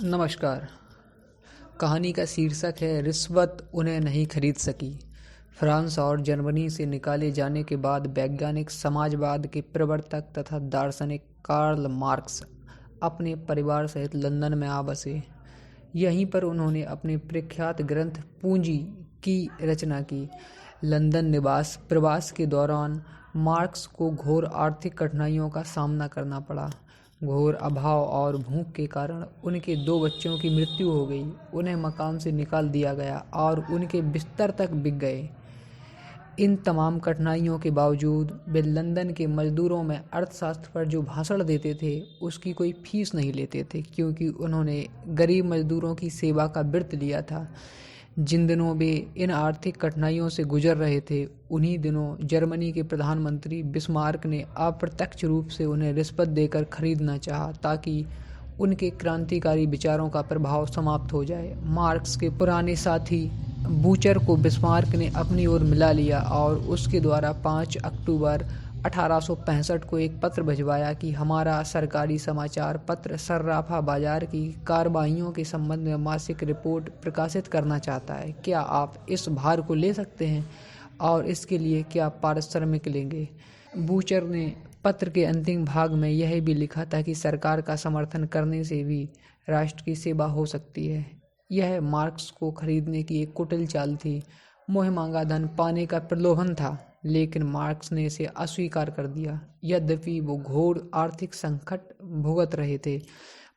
नमस्कार। कहानी का शीर्षक है रिश्वत उन्हें नहीं खरीद सकी। फ्रांस और जर्मनी से निकाले जाने के बाद वैज्ञानिक समाजवाद के प्रवर्तक तथा दार्शनिक कार्ल मार्क्स अपने परिवार सहित लंदन में आ बसे। यहीं पर उन्होंने अपने प्रख्यात ग्रंथ पूंजी की रचना की। लंदन प्रवास के दौरान मार्क्स को घोर आर्थिक कठिनाइयों का सामना करना पड़ा। घोर अभाव और भूख के कारण उनके 2 बच्चों की मृत्यु हो गई। उन्हें मकान से निकाल दिया गया और उनके बिस्तर तक बिक गए। इन तमाम कठिनाइयों के बावजूद वे लंदन के मजदूरों में अर्थशास्त्र पर जो भाषण देते थे उसकी कोई फीस नहीं लेते थे, क्योंकि उन्होंने गरीब मजदूरों की सेवा का व्रत लिया था। जिन दिनों वे इन आर्थिक कठिनाइयों से गुजर रहे थे, उन्हीं दिनों जर्मनी के प्रधानमंत्री बिस्मार्क ने अप्रत्यक्ष रूप से उन्हें रिश्वत देकर खरीदना चाहा, ताकि उनके क्रांतिकारी विचारों का प्रभाव समाप्त हो जाए। मार्क्स के पुराने साथी बूचर को बिस्मार्क ने अपनी ओर मिला लिया और उसके द्वारा 5 अक्टूबर 1865 को एक पत्र भिजवाया कि हमारा सरकारी समाचार पत्र सर्राफा बाजार की कार्रवाइयों के संबंध में मासिक रिपोर्ट प्रकाशित करना चाहता है। क्या आप इस भार को ले सकते हैं और इसके लिए क्या पारिश्रमिक लेंगे? बूचर ने पत्र के अंतिम भाग में यह भी लिखा था कि सरकार का समर्थन करने से भी राष्ट्र की सेवा हो सकती है। यह मार्क्स को खरीदने की एक कुटिल चाल थी। मुँह मांगा धन पाने का प्रलोभन था, लेकिन मार्क्स ने इसे अस्वीकार कर दिया। यद्यपि वो घोर आर्थिक संकट भुगत रहे थे,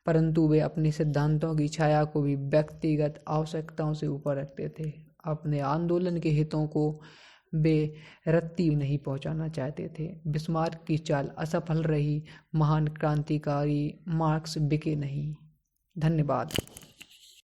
परंतु वे अपने सिद्धांतों की छाया को भी व्यक्तिगत आवश्यकताओं से ऊपर रखते थे। अपने आंदोलन के हितों को वे रत्ती नहीं पहुंचाना चाहते थे। बिस्मार्क की चाल असफल रही। महान क्रांतिकारी मार्क्स बिके नहीं। धन्यवाद।